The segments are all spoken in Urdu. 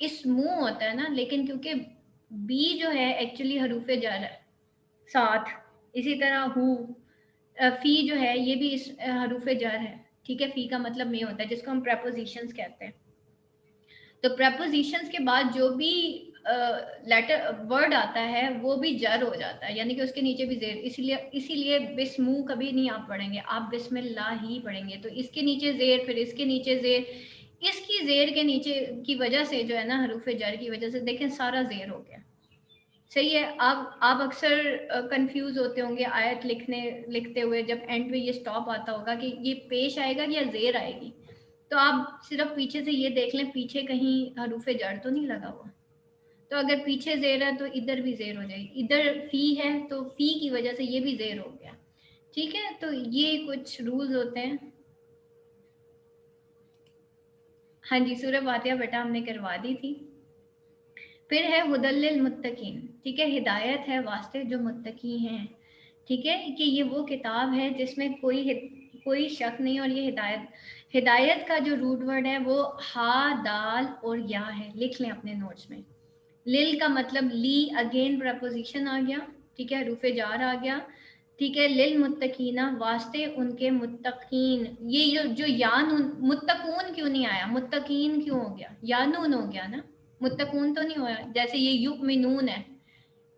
اسمو ہوتا ہے نا، لیکن کیونکہ بی جو ہے ایکچولی حروف جر ہے ساتھ، اسی طرح ہو فی جو ہے یہ بھی اس حروف جر ہے، ٹھیک ہے، فی کا مطلب میں ہوتا ہے جس کو ہم پریپوزیشنز کہتے ہیں. تو پریپوزیشنز کے بعد جو بھی لیٹر ورڈ آتا ہے وہ بھی جر ہو جاتا ہے، یعنی کہ اس کے نیچے بھی زیر، اسی لیے بسمو کبھی نہیں آپ پڑھیں گے، آپ بسم اللہ ہی پڑھیں گے. تو اس کے نیچے زیر، پھر اس کے نیچے زیر، اس کی زیر کے نیچے کی وجہ سے جو ہے نا حروف جر کی وجہ سے دیکھیں سارا زیر ہو گیا. صحیح ہے. آپ اکثر کنفیوز ہوتے ہوں گے آیت لکھتے ہوئے، جب اینڈ پہ یہ سٹاپ آتا ہوگا کہ یہ پیش آئے گا یا زیر آئے گی، تو آپ صرف پیچھے سے یہ دیکھ لیں پیچھے کہیں حروف جر تو نہیں لگا ہوا. تو اگر پیچھے زیر ہے تو ادھر بھی زیر ہو جائے گی، ادھر فی ہے تو فی کی وجہ سے یہ بھی زیر ہو گیا. ٹھیک ہے، تو یہ کچھ رولز ہوتے ہیں. ہاں جی، سورہ فاتحہ بیٹا ہم نے کروا دی تھی. پھر ہے ہدی للمتقین، ٹھیک ہے، ہدایت ہے واسطے جو متقی ہیں. ٹھیک ہے، کہ یہ وہ کتاب ہے جس میں کوئی شک نہیں. اور یہ ہدایت کا جو روٹ ورڈ ہے وہ ہا دال اور یا ہے، لکھ لیں اپنے نوٹس میں. لل کا مطلب لی، اگین پریپوزیشن آ گیا، ٹھیک ہے، حروف جار آ گیا. ٹھیک ہے، للمتقین واسطے ان کے متقین. یہ جو یا نون، متقون کیوں نہیں آیا، متقین کیوں ہو گیا، یا نون ہو گیا نا، متقون تو نہیں ہوا. جیسے یہ یؤمنون ہے،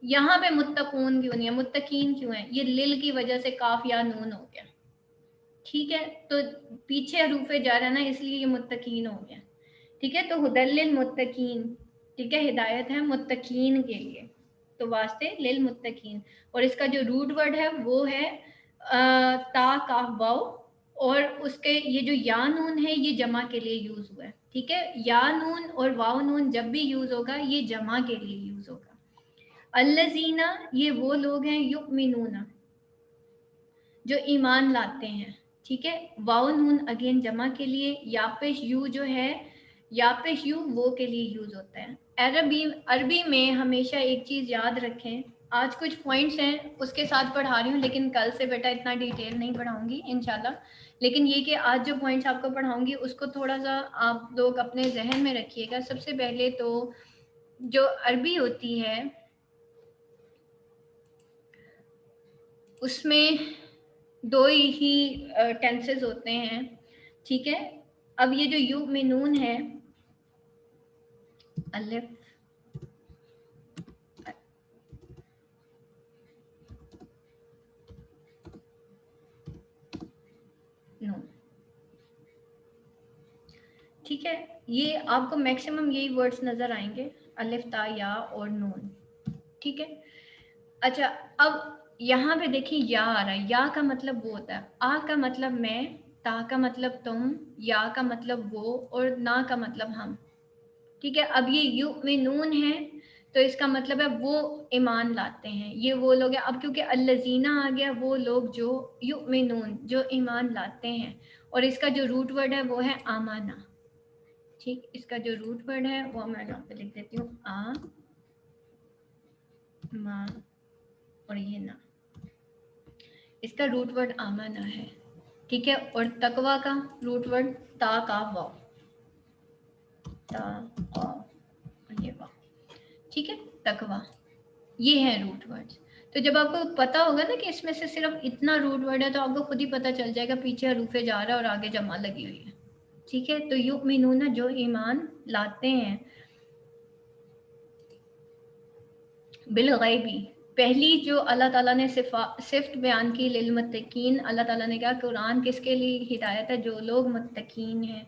یہاں پہ متقون کیوں نہیں ہے، متقین کیوں ہے، یہ لل کی وجہ سے کاف یا نون ہو گیا. ٹھیک ہے، تو پیچھے حروف جار ہے نا، اس لیے یہ متقین ہو گیا. ٹھیک ہے، تو ہدی للمتقین، ٹھیک ہے، ہدایت ہے متقین کے لیے، تو واسطے للمتقین. اور اس کا جو روٹ ورڈ ہے وہ ہے تا کاف واو، اور اس کے یہ جو یا نون ہے یہ جمع کے لیے یوز ہوا ہے. ٹھیک ہے، یا نون اور واو نون جب بھی یوز ہوگا یہ جمع کے لیے یوز ہوگا. الذین، یہ وہ لوگ ہیں یؤمنون جو ایمان لاتے ہیں. ٹھیک ہے، واو نون اگین جمع کے لیے، یا پیش یو جو ہے، یا پیش یو وہ کے لیے یوز ہوتا ہے. عربی میں ہمیشہ ایک چیز یاد رکھیں، آج کچھ پوائنٹس ہیں اس کے ساتھ پڑھا رہی ہوں، لیکن کل سے بیٹا اتنا ڈیٹیل نہیں پڑھاؤں گی انشاءاللہ. لیکن یہ کہ آج جو پوائنٹس آپ کو پڑھاؤں گی اس کو تھوڑا سا آپ لوگ اپنے ذہن میں رکھیے گا. سب سے پہلے تو جو عربی ہوتی ہے اس میں دو ہی ٹینسز ہوتے ہیں. ٹھیک ہے، اب یہ جو یؤمنون ہے، الف نون، ٹھیک ہے، یہ آپ کو میکسیمم یہی ورڈز نظر آئیں گے، الف تا یا اور نون. ٹھیک ہے، اچھا اب یہاں پہ دیکھیں یا آ رہا ہے، یا کا مطلب وہ ہوتا ہے، آ کا مطلب میں، تا کا مطلب تم، یا کا مطلب وہ، اور نا کا مطلب ہم. ٹھیک ہے، اب یہ یؤمنون ہے تو اس کا مطلب ہے وہ ایمان لاتے ہیں، یہ وہ لوگ ہیں. اب کیونکہ الذین آ گیا، وہ لوگ جو یؤمنون جو ایمان لاتے ہیں، اور اس کا جو روٹ ورڈ ہے وہ ہے آمانہ. ٹھیک، اس کا جو روٹ ورڈ ہے وہ میں یہاں پہ لکھ دیتی ہوں، آ ما، اور یہ نا، اس کا روٹ ورڈ آمانہ ہے. ٹھیک ہے، اور تقوی کا روٹ ورڈ تا کاف واو، تا قاف یہ واو. ٹھیک ہے، تقوی، یہ ہے روٹ ورڈ. تو جب آپ کو پتا ہوگا نا کہ اس میں سے صرف اتنا روٹ ورڈ ہے تو آپ کو خود ہی پتا چل جائے گا پیچھے حروف جا رہا ہے اور آگے جمع لگی ہوئی ہے. ٹھیک ہے، تو یؤمنون جو ایمان لاتے ہیں، بالغیبی، پہلی جو اللہ تعالیٰ نے صفت بیان کی للمتقین، اللہ تعالیٰ نے کہا قرآن کس کے لیے ہدایت ہے، جو لوگ متقین ہیں.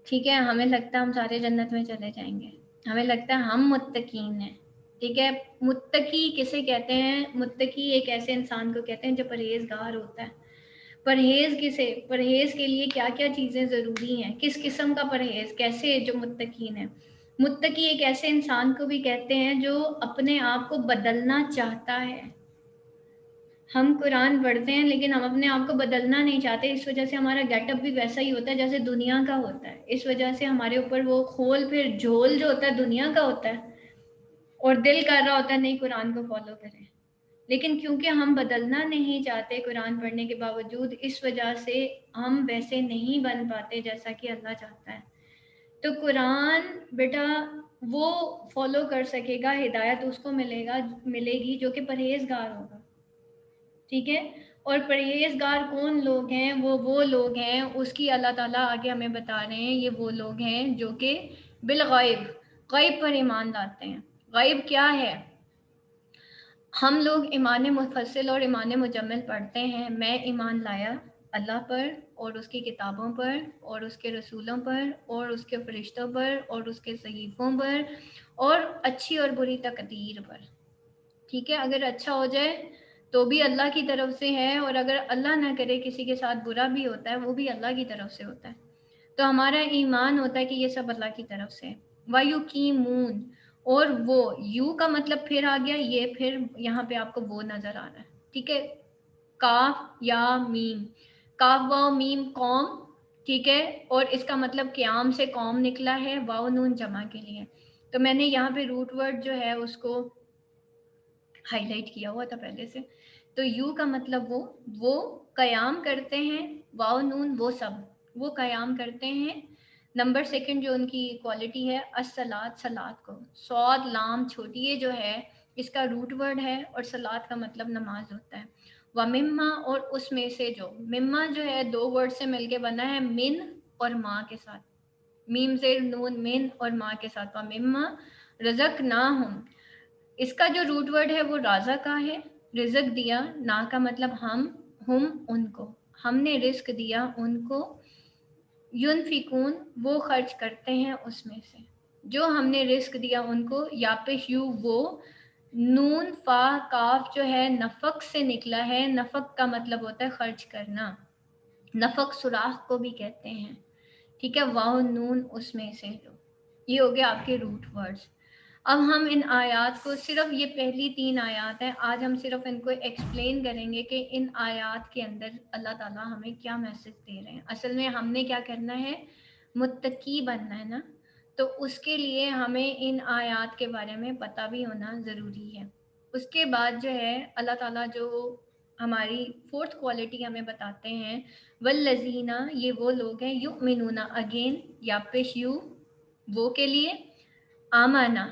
ٹھیک ہے، ہمیں لگتا ہے ہم سارے جنت میں چلے جائیں گے، ہمیں لگتا ہے ہم متقین ہیں. ٹھیک ہے، متقی کسے کہتے ہیں، متقی ایک ایسے انسان کو کہتے ہیں جو پرہیزگار ہوتا ہے. پرہیز کے لیے کیا کیا چیزیں ضروری ہیں، کس قسم کا پرہیز، کیسے جو متقین ہیں. متقی ایک ایسے انسان کو بھی کہتے ہیں جو اپنے آپ کو بدلنا چاہتا ہے. ہم قرآن پڑھتے ہیں لیکن ہم اپنے آپ کو بدلنا نہیں چاہتے، اس وجہ سے ہمارا گیٹ اپ بھی ویسا ہی ہوتا ہے جیسے دنیا کا ہوتا ہے. اس وجہ سے ہمارے اوپر وہ کھول پھر جھول جو ہوتا ہے دنیا کا ہوتا ہے، اور دل کر رہا ہوتا ہے نہیں قرآن کو فالو کریں. لیکن کیونکہ ہم بدلنا نہیں چاہتے قرآن پڑھنے کے باوجود، اس وجہ سے ہم ویسے نہیں بن پاتے جیسا کہ اللہ چاہتا ہے. تو قرآن بیٹا وہ فالو کر سکے گا، ہدایت اس کو ملے گی جو کہ پرہیزگار ہوگا، ٹھیک ہے. اور پرہیزگار کون لوگ ہیں؟ وہ لوگ ہیں، اس کی اللہ تعالیٰ آگے ہمیں بتا رہے ہیں، یہ وہ لوگ ہیں جو کہ بالغیب، غیب پر ایمان لاتے ہیں. غیب کیا ہے؟ ہم لوگ ایمان مفصل اور ایمان مجمل پڑھتے ہیں. میں ایمان لایا اللہ پر اور اس کی کتابوں پر اور اس کے رسولوں پر اور اس کے فرشتوں پر اور اس کے صحیفوں پر اور اچھی اور بری تقدیر پر. ٹھیک ہے، اگر اچھا ہو جائے تو بھی اللہ کی طرف سے ہے، اور اگر اللہ نہ کرے کسی کے ساتھ برا بھی ہوتا ہے وہ بھی اللہ کی طرف سے ہوتا ہے. تو ہمارا ایمان ہوتا ہے کہ یہ سب اللہ کی طرف سے. وَيُقِيمُونَ، اور وہ یو کا مطلب پھر آ گیا، یہ پھر یہاں پہ آپ کو وہ نظر آ رہا ہے. ٹھیک ہے، کاف یا میم، کاف واو میم قوم. ٹھیک ہے، اور اس کا مطلب قیام سے قوم نکلا ہے، واو نون جمع کے لیے. تو میں نے یہاں پہ روٹ ورڈ جو ہے اس کو ہائی لائٹ کیا ہوا تھا پہلے سے. تو یو کا مطلب وہ قیام کرتے ہیں، واو نون وہ سب، وہ قیام کرتے ہیں. نمبر سیکنڈ جو ان کی کوالٹی ہے، الصلاۃ، صلاۃ کو، صاد لام چھوٹی یہ جو ہے اس کا روٹ ورڈ ہے، اور صلاۃ کا مطلب نماز ہوتا ہے. وَمِمَّا، اور اس میں سے جو، مما جو ہے دو ورڈ سے مل کے بنا ہے، من اور ماں کے ساتھ، میم زیر نون، من اور ماں کے ساتھ. وَمِمَّا رَزَقْنَاهُمْ، اس کا جو روٹ ورڈ ہے وہ رازا کا ہے، رزق دیا، نا کا مطلب ہم، ہم ان کو، ہم نے رزق دیا ان کو. ینفقون، وہ خرچ کرتے ہیں اس میں سے، جو ہم نے رزق دیا ان کو. یا پیش یو وہ، نون فا کاف جو ہے نفق سے نکلا ہے. نفق کا مطلب ہوتا ہے خرچ کرنا، نفق سوراخ کو بھی کہتے ہیں. ٹھیک ہے، واو نون اس میں سے جو، یہ ہو گیا آپ کے روٹ ورڈز. اب ہم ان آیات کو، صرف یہ پہلی 3 آیات ہیں، آج ہم صرف ان کو ایکسپلین کریں گے کہ ان آیات کے اندر اللہ تعالیٰ ہمیں کیا میسج دے رہے ہیں. اصل میں ہم نے کیا کرنا ہے، متقی بننا ہے نا، تو اس کے لیے ہمیں ان آیات کے بارے میں پتہ بھی ہونا ضروری ہے. اس کے بعد جو ہے اللہ تعالیٰ جو ہماری 4th کوالٹی ہمیں بتاتے ہیں، والذین، یہ وہ لوگ ہیں، یؤمنون، اگین یا پیش یو وہ کے لیے، آمانہ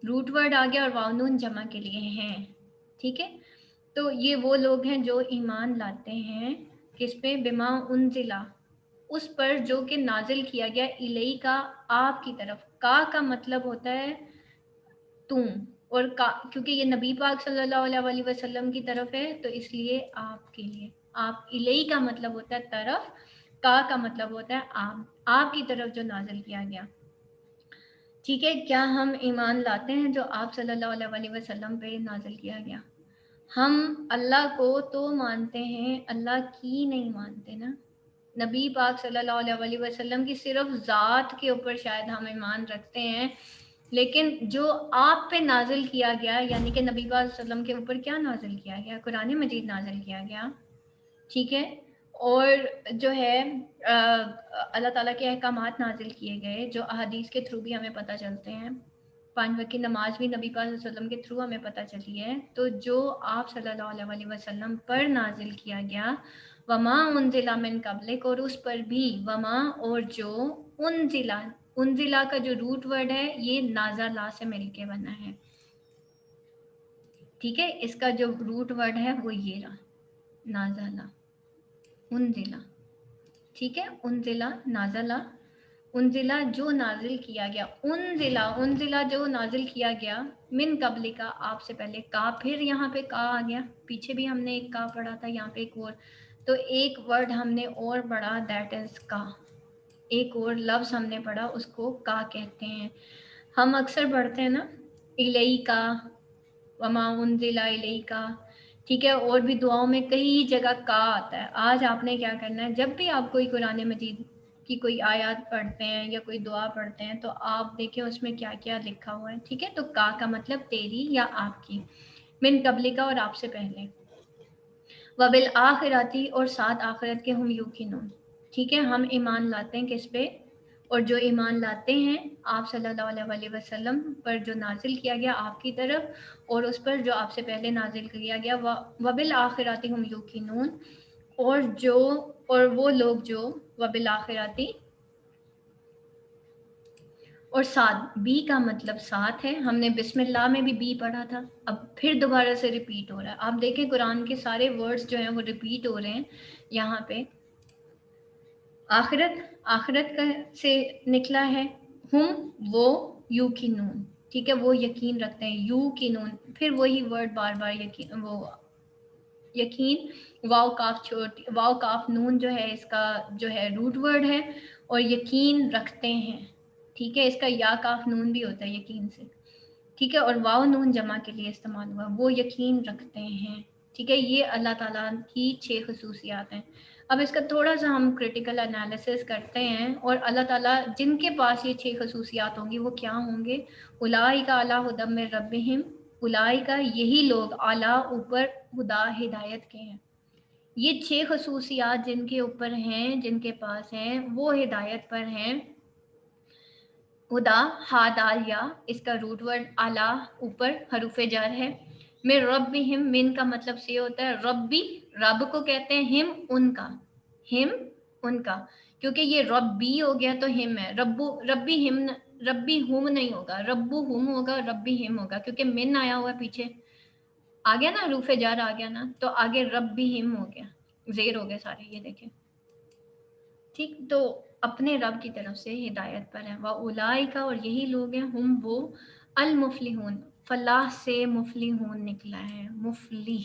روٹ ورڈ آ گیا اور واؤنون جمع کے لیے ہیں. ٹھیک ہے، تو یہ وہ لوگ ہیں جو ایمان لاتے ہیں کس پہ، بما انزلا، اس پر جو کہ نازل کیا گیا، الی کا، آپ کی طرف. کا مطلب ہوتا ہے تم، اور کا کیونکہ یہ نبی پاک صلی اللہ علیہ وسلم کی طرف ہے تو اس لیے آپ کے لیے. آپ، الی کا مطلب ہوتا ہے طرف، کا مطلب ہوتا ہے آپ کی طرف جو نازل کیا گیا. ٹھیک ہے، کیا ہم ایمان لاتے ہیں جو آپ صلی اللہ علیہ وسلم پہ نازل کیا گیا؟ ہم اللہ کو تو مانتے ہیں، اللہ کی نہیں مانتے نا. نبی پاک صلی اللہ علیہ وسلم کی صرف ذات کے اوپر شاید ہم ایمان رکھتے ہیں، لیکن جو آپ پہ نازل کیا گیا، یعنی کہ نبی پاک صلی اللہ علیہ وسلم کے اوپر کیا نازل کیا گیا، قرآن مجید نازل کیا گیا. ٹھیک ہے، اور جو ہے اللہ تعالیٰ کے احکامات نازل کیے گئے جو احادیث کے تھرو بھی ہمیں پتہ چلتے ہیں. 5 وقت کی نماز بھی نبی پاک صلی اللہ علیہ وسلم کے تھرو ہمیں پتہ چلی ہے. تو جو آپ صلی اللہ علیہ وسلم پر نازل کیا گیا، وما انزل من قبلک، اور اس پر بھی وما، اور جو انزلا، انزلا کا جو روٹ ورڈ ہے یہ نازلہ سے مل کے بنا ہے. ٹھیک ہے، اس کا جو روٹ ورڈ ہے وہ یہ رہا، نازلہ، انزلا. ٹھیک ہے، انزلا، نازلہ، انزلہ جو نازل کیا گیا، انزلہ جو نازل کیا گیا، من قبل کا، آپ سے پہلے. کا، پھر یہاں پہ کا آ گیا، پیچھے بھی ہم نے ایک کا پڑھا تھا، یہاں پہ ایک اور. تو ایک ورڈ ہم نے اور پڑھا، دیٹ از کا. ایک اور لفظ ہم نے پڑھا، اس کو کا کہتے ہیں. ہم اکثر پڑھتے ہیں نا، الی کا، وما انزل الی کا. ٹھیک ہے، اور بھی دعاؤں میں کئی جگہ کا آتا ہے. آج آپ نے کیا کرنا ہے، جب بھی آپ کوئی قرآن مجید کی کوئی آیات پڑھتے ہیں یا کوئی دعا پڑھتے ہیں تو آپ دیکھیں اس میں کیا کیا لکھا ہوا ہے. ٹھیک ہے، تو کا مطلب تیری یا آپ کی، من قبل کا، اور آپ سے پہلے. وبالآخراتی، اور ساتھ آخرت کے، ہم یوقنون. ٹھیک ہے، ہم ایمان لاتے ہیں کس پہ، اور جو ایمان لاتے ہیں آپ صلی اللہ علیہ وسلم پر جو نازل کیا گیا آپ کی طرف، اور اس پر جو آپ سے پہلے نازل کیا گیا. وبالآخراتی ہم یوقنون، اور وہ لوگ جو وبالآخراتی اور ساتھ، بی کا مطلب ساتھ ہے. ہم نے بسم اللہ میں بھی بی پڑھا تھا، اب پھر دوبارہ سے ریپیٹ ہو رہا ہے. آپ دیکھیں قرآن کے سارے ورڈز جو ہیں وہ ریپیٹ ہو رہے ہیں یہاں پہ. آخرت، آخرت کا سے نکلا ہے. ہم وہ، یو کی نون، ٹھیک ہے، وہ یقین رکھتے ہیں، یو کی نون، پھر وہی ورڈ بار بار یقین، وہ یقین، واو کاف چھوٹی، واو کاف نون جو ہے اس کا جو ہے روٹ ورڈ ہے، اور یقین رکھتے ہیں. ٹھیک ہے، اس کا یا کاف نون بھی ہوتا ہے یقین سے. ٹھیک ہے، اور واو نون جمع کے لیے استعمال ہوا، وہ یقین رکھتے ہیں. ٹھیک ہے، یہ اللہ تعالیٰ کی 6 خصوصیات ہیں. اب اس کا تھوڑا سا ہم کریٹیکل انالیسس کرتے ہیں، اور اللہ تعالیٰ جن کے پاس یہ 6 خصوصیات ہوں گی وہ کیا ہوں گے؟ اولئک علی ھدی من ربہم، اولئک یہی لوگ، اعلیٰ اوپر، ہدا ہدایت کے ہیں. یہ 6 خصوصیات جن کے اوپر ہیں، جن کے پاس ہیں، وہ ہدایت پر ہیں. ہدا، ہا دال یا، اس کا روٹ ورڈ اعلیٰ اوپر حروف جر ہے. میں ربہم، من کا مطلب سے ہوتا ہے ربی، رب کو کہتے ہیں، ہم ان کا، ہم ان کا، کیونکہ یہ ربی ہو گیا تو ہم ہے. ربی ہم، ربی ہم نہیں ہوگا، ربو ہم ہوگا، ربی ہم ہوگا، کیونکہ من آیا ہوا ہے پیچھے، آ گیا نا، حروف جر آ گیا نا، تو آگے ربی ہم ہو گیا، زیر ہو گئے سارے، یہ دیکھیں. ٹھیک، تو اپنے رب کی طرف سے ہدایت پر ہیں. وَأُولَئِکَ، اور یہی لوگ ہیں، ہم وہ، المفلحون، فلاح سے مفلحون نکلا ہے، مفلح.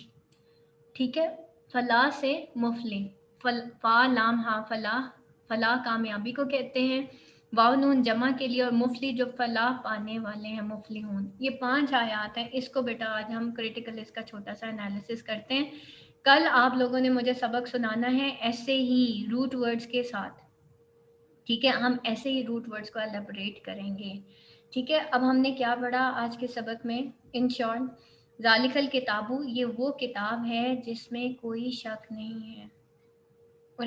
ٹھیک ہے، فلاح سے مفلح، فا لام ہا فلاح، فلاح کامیابی کو کہتے ہیں. واو نون جمع کے لیے، اور مفلح جو فلاح پانے والے ہیں، مفلحون. یہ 5 آیات ہیں. اس کو بیٹا آج ہم کریٹیکل اس کا چھوٹا سا انالیسس کرتے ہیں. کل آپ لوگوں نے مجھے سبق سنانا ہے ایسے ہی روٹ ورڈز کے ساتھ. ٹھیک ہے، ہم ایسے ہی روٹ ورڈز کو الیبوریٹ کریں گے. ٹھیک ہے، اب ہم نے کیا پڑھا آج کے سبق میں؟ ان شارٹ، ذالک الکتاب، یہ وہ کتاب ہے جس میں کوئی شک نہیں ہے. اور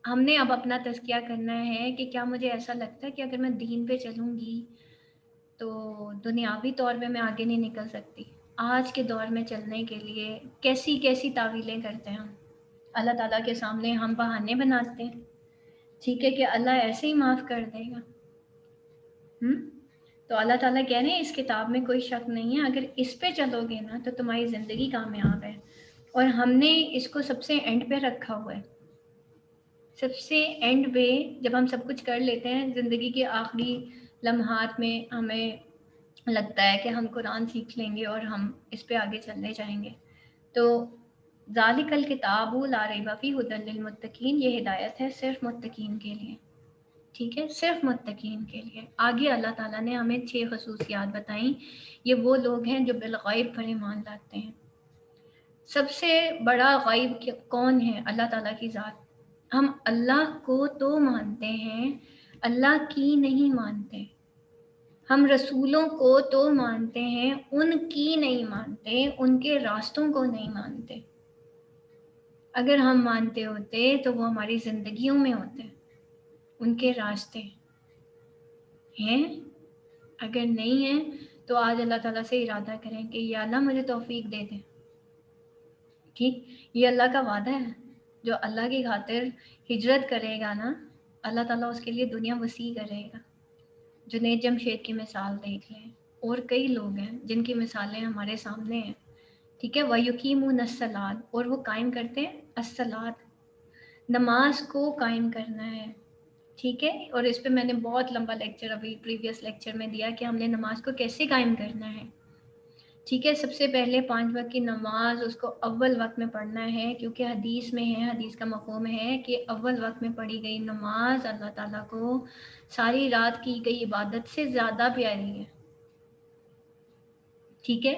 ہم نے اب اپنا تزکیہ کرنا ہے کہ کیا مجھے ایسا لگتا ہے کہ اگر میں دین پہ چلوں گی تو دنیاوی طور پہ میں آگے نہیں نکل سکتی. آج کے دور میں چلنے کے لیے کیسی کیسی تعویلیں کرتے ہیں ہم، اللہ تعالیٰ کے سامنے ہم بہانے بناتے ہیں. ٹھیک ہے، کہ اللہ ایسے ہی معاف کر دے گا. تو اللہ تعالیٰ کہہ رہے ہیں اس کتاب میں کوئی شک نہیں ہے، اگر اس پہ چلو گے نا تو تمہاری زندگی کامیاب ہے. اور ہم نے اس کو سب سے اینڈ پہ رکھا ہوا ہے. سب سے اینڈ پہ جب ہم سب کچھ کر لیتے ہیں، زندگی کے آخری لمحات میں ہمیں لگتا ہے کہ ہم قرآن سیکھ لیں گے اور ہم اس پہ آگے چلنے چاہیں گے. تو ذالک الکتاب لا ریب فیہ ھدی للمتقین، یہ ہدایت ہے صرف متقین کے لیے. ٹھیک ہے، صرف متقین کے لیے. آگے اللہ تعالیٰ نے ہمیں 6 خصوصیات بتائیں. یہ وہ لوگ ہیں جو بالغیب پر ایمان لاتے ہیں. سب سے بڑا غیب کون ہے؟ اللہ تعالیٰ کی ذات. ہم اللہ کو تو مانتے ہیں، اللہ کی نہیں مانتے. ہم رسولوں کو تو مانتے ہیں، ان کی نہیں مانتے، ان کے راستوں کو نہیں مانتے. اگر ہم مانتے ہوتے تو وہ ہماری زندگیوں میں ہوتے، ان کے راستے ہیں. اگر نہیں ہیں تو آج اللہ تعالیٰ سے ارادہ کریں کہ یا اللہ مجھے توفیق دے دیں. ٹھیک، یہ اللہ کا وعدہ ہے. جو اللہ کی خاطر ہجرت کرے گا نا، اللہ تعالیٰ اس کے لیے دنیا وسیع کرے گا. جنید جمشید کی مثال دیکھ لیں، اور کئی لوگ ہیں جن کی مثالیں ہمارے سامنے ہیں. ٹھیک ہے، وَيُقِيمُونَ الصَّلَاةَ، اور وہ قائم کرتے ہیں الصلاۃ، نماز کو قائم کرنا ہے. ٹھیک ہے، اور اس پہ میں نے بہت لمبا لیکچر ابھی پریویس لیکچر میں دیا کہ ہم نے نماز کو کیسے قائم کرنا ہے. ٹھیک ہے، سب سے پہلے 5 وقت کی نماز اس کو اول وقت میں پڑھنا ہے، کیونکہ حدیث میں ہے، حدیث کا مفہوم ہے کہ اول وقت میں پڑھی گئی نماز اللہ تعالیٰ کو ساری رات کی گئی عبادت سے زیادہ پیاری ہے. ٹھیک ہے،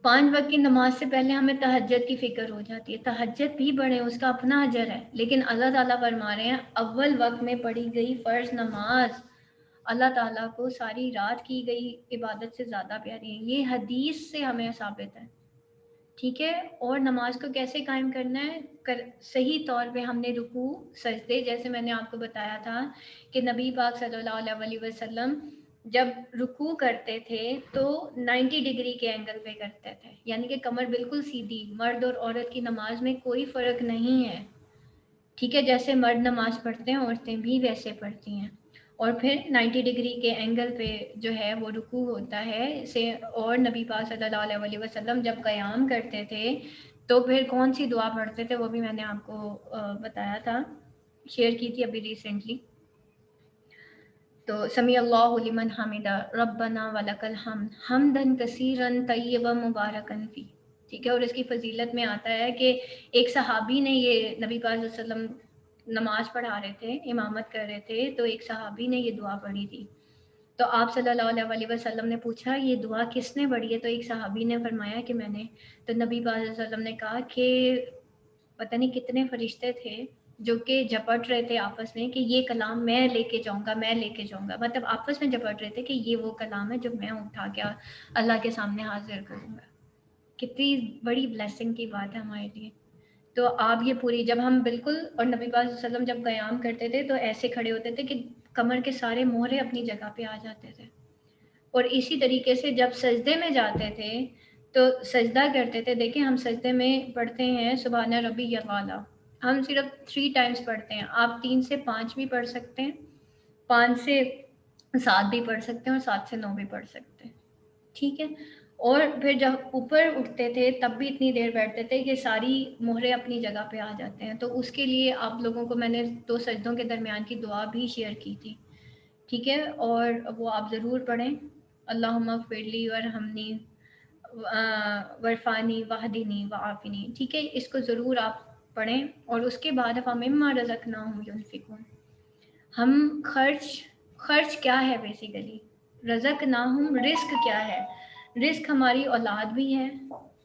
5 وقت کی نماز سے پہلے ہمیں تہجد کی فکر ہو جاتی ہے. تہجد بھی پڑھیں، اس کا اپنا اجر ہے، لیکن اللہ تعالیٰ فرما رہے ہیں اول وقت میں پڑھی گئی فرض نماز اللہ تعالیٰ کو ساری رات کی گئی عبادت سے زیادہ پیاری ہے. یہ حدیث سے ہمیں ثابت ہے. ٹھیک ہے، اور نماز کو کیسے قائم کرنا ہے؟ صحیح طور پہ ہم نے رکوع سجدے، جیسے میں نے آپ کو بتایا تھا کہ نبی پاک صلی اللہ علیہ وسلم جب رکوع کرتے تھے تو 90 ڈگری کے اینگل پہ کرتے تھے، یعنی کہ کمر بالکل سیدھی. مرد اور عورت کی نماز میں کوئی فرق نہیں ہے. ٹھیک ہے، جیسے مرد نماز پڑھتے ہیں عورتیں بھی ویسے پڑھتی ہیں. اور پھر 90 ڈگری کے اینگل پہ جو ہے وہ رکوع ہوتا ہے سے، اور نبی پاک صلی اللہ علیہ وسلم جب قیام کرتے تھے تو پھر کون سی دعا پڑھتے تھے وہ بھی میں نے آپ کو بتایا تھا، شیئر کی تھی ابھی ریسنٹلی. تو سمیع اللہ لمن حمدہ ربنا ولک الحمد حمدن کثیرا طیبا مبارکن فی. ٹھیک ہے، اور اس کی فضیلت میں آتا ہے کہ ایک صحابی نے، یہ نبی پاک صلی اللہ علیہ وسلم نماز پڑھا رہے تھے، امامت کر رہے تھے، تو ایک صحابی نے یہ دعا پڑھی تھی. تو آپ صلی اللہ علیہ وسلم نے پوچھا یہ دعا کس نے پڑھی ہے؟ تو ایک صحابی نے فرمایا کہ میں نے. تو نبی پاک صلی اللہ علیہ وسلم نے کہا کہ پتہ نہیں کتنے فرشتے تھے جو کہ جھپٹ رہے تھے آپس میں کہ یہ کلام میں لے کے جاؤں گا، میں لے کے جاؤں گا. مطلب آپس میں جھپٹ رہے تھے کہ یہ وہ کلام ہے جو میں اٹھا کے اللہ کے سامنے حاضر کروں گا. کتنی بڑی بلیسنگ کی بات ہے ہمارے لیے. تو آپ یہ پوری، جب ہم بالکل، اور نبی پاک صلی اللہ علیہ وسلم جب قیام کرتے تھے تو ایسے کھڑے ہوتے تھے کہ کمر کے سارے مہرے اپنی جگہ پہ آ جاتے تھے. اور اسی طریقے سے جب سجدے میں جاتے تھے تو سجدہ کرتے تھے. دیکھیں ہم سجدے میں پڑھتے ہیں سبحان ربی الاعلیٰ، ہم صرف 3 ٹائمز پڑھتے ہیں. آپ 3 سے 5 بھی پڑھ سکتے ہیں، 5 سے 7 بھی پڑھ سکتے ہیں، اور 7 سے 9 بھی پڑھ سکتے ہیں. ٹھیک ہے. اور پھر جب اوپر اٹھتے تھے تب بھی اتنی دیر بیٹھتے تھے کہ ساری مہرے اپنی جگہ پہ آ جاتے ہیں. تو اس کے لیے آپ لوگوں کو میں نے 2 سجدوں کے درمیان کی دعا بھی شیئر کی تھی. ٹھیک ہے، اور وہ آپ ضرور پڑھیں. اللہم اغفر لی ورحمنی ورفانی وحدنی وعافنی. ٹھیک ہے، اس کو ضرور آپ پڑھیں. اور اس کے بعد فمما رزقناہم ینفقون، ہم خرچ کیا ہے بیسیکلی؟ رزقناہم رزق کیا ہے؟ رزق ہماری اولاد بھی ہے،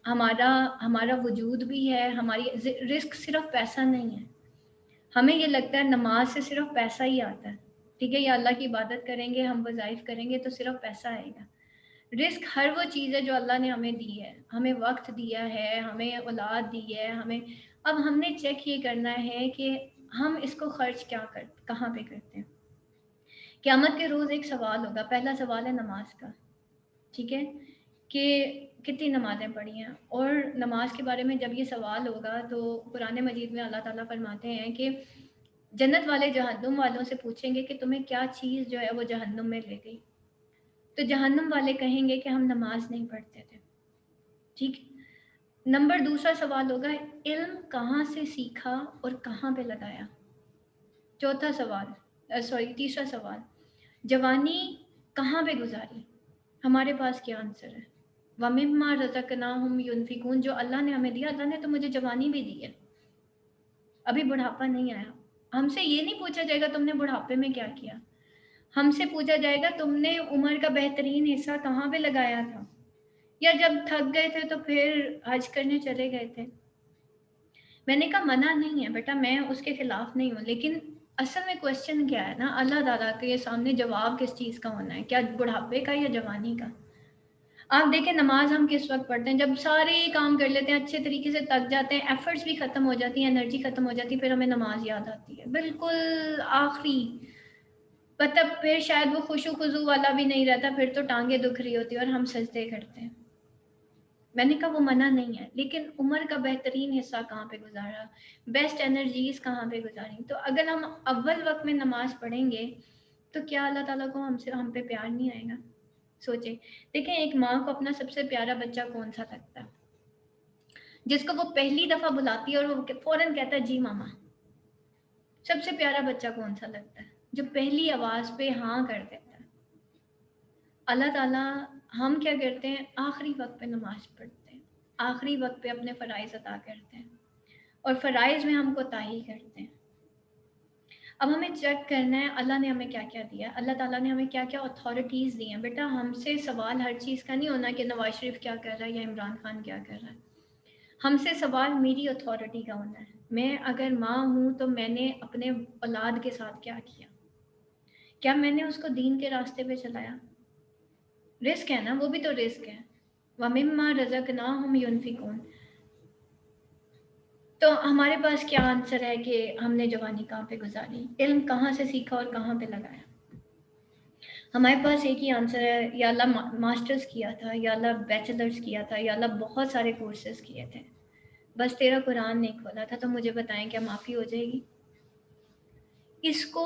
ہمارا وجود بھی ہے. ہماری رزق صرف پیسہ نہیں ہے. ہمیں یہ لگتا ہے نماز سے صرف پیسہ ہی آتا ہے. ٹھیک ہے، یا اللہ کی عبادت کریں گے، ہم وظائف کریں گے تو صرف پیسہ آئے گا. رزق ہر وہ چیز ہے جو اللہ نے ہمیں دی ہے. ہمیں وقت دیا ہے، ہمیں اولاد دی ہے، اب ہم نے چیک یہ کرنا ہے کہ ہم اس کو خرچ کہاں پہ کرتے ہیں. قیامت کے روز ایک سوال ہوگا. پہلا سوال ہے نماز کا. ٹھیک ہے، کہ کتنی نمازیں پڑھی ہیں. اور نماز کے بارے میں جب یہ سوال ہوگا تو قرآن مجید میں اللہ تعالیٰ فرماتے ہیں کہ جنت والے جہنم والوں سے پوچھیں گے کہ تمہیں کیا چیز جو ہے وہ جہنم میں لے گئی. تو جہنم والے کہیں گے کہ ہم نماز نہیں پڑھتے تھے. ٹھیک. دوسرا سوال ہوگا علم کہاں سے سیکھا اور کہاں پہ لگایا. تیسرا سوال جوانی کہاں پہ گزاری. ہمارے پاس کیا آنسر ہے؟ وَمِمَّا رَزَقْنَاهُمْ يُنْفِقُونَ. جو اللہ نے ہمیں دیا، اللہ نے تو مجھے جوانی بھی دی ہے، ابھی بڑھاپا نہیں آیا. ہم سے یہ نہیں پوچھا جائے گا تم نے بڑھاپے میں کیا کیا. ہم سے پوچھا جائے گا تم نے عمر کا بہترین حصہ کہاں پہ لگایا تھا، یا جب تھک گئے تھے تو پھر حج کرنے چلے گئے تھے. میں نے کہا منع نہیں ہے بیٹا، میں اس کے خلاف نہیں ہوں، لیکن اصل میں کوشچن کیا ہے نا، اللہ تعالیٰ کے سامنے جواب کس چیز کا ہونا ہے؟ کیا بڑھاپے کا یا جوانی کا؟ آپ دیکھیں نماز ہم کس وقت پڑھتے ہیں؟ جب سارے کام کر لیتے ہیں، اچھے طریقے سے تک جاتے ہیں، ایفرٹس بھی ختم ہو جاتی ہیں، انرجی ختم ہو جاتی ہے، پھر ہمیں نماز یاد آتی ہے بالکل آخری. مطلب پھر شاید وہ خوشو خضو والا بھی نہیں رہتا، پھر تو ٹانگیں دکھ رہی ہوتی ہیں اور ہم سجدے کرتے ہیں. میں نے کہا وہ منع نہیں ہے، لیکن عمر کا بہترین حصہ کہاں پہ گزارا، بیسٹ انرجیز کہاں پہ گزاری. تو اگر ہم اول وقت میں نماز پڑھیں گے تو کیا اللہ تعالیٰ کو ہم پہ پیار نہیں آئے گا؟ سوچیں. دیکھیں ایک ماں کو اپنا سب سے پیارا بچہ کون سا لگتا ہے؟ جس کو وہ پہلی دفعہ بلاتی ہے اور وہ فوراً کہتا ہے جی ماما. سب سے پیارا بچہ کون سا لگتا ہے؟ جو پہلی آواز پہ ہاں کر دیتا ہے. اللہ تعالیٰ ہم کیا کرتے ہیں؟ آخری وقت پہ نماز پڑھتے ہیں، آخری وقت پہ اپنے فرائض ادا کرتے ہیں، اور فرائض میں ہم کوتاہی کرتے ہیں. اب ہمیں چیک کرنا ہے اللہ نے ہمیں کیا کیا دیا. اللہ تعالیٰ نے ہمیں کیا کیا اتھارٹیز دی ہیں. بیٹا ہم سے سوال ہر چیز کا نہیں ہونا کہ نواز شریف کیا کر رہا ہے یا عمران خان کیا کر رہا ہے. ہم سے سوال میری اتھارٹی کا ہونا ہے. میں اگر ماں ہوں تو میں نے اپنے اولاد کے ساتھ کیا کیا؟ کیا میں نے اس کو دین کے راستے پہ چلایا؟ رزق ہے نا، وہ بھی تو رزق ہے. وَمِمَّا رَزَقْنَاهُمْ يُنْفِقُونَ. تو ہمارے پاس کیا آنسر ہے کہ ہم نے جوانی کہاں پہ گزاری، علم کہاں سے سیکھا اور کہاں پہ لگایا؟ ہمارے پاس ایک ہی آنسر ہے، یا اللہ ماسٹرز کیا تھا، یا اللہ بیچلرز کیا تھا، یا اللہ بہت سارے کورسز کیے تھے، بس تیرا قرآن نہیں کھولا تھا. تو مجھے بتائیں کیا معافی ہو جائے گی؟ اس کو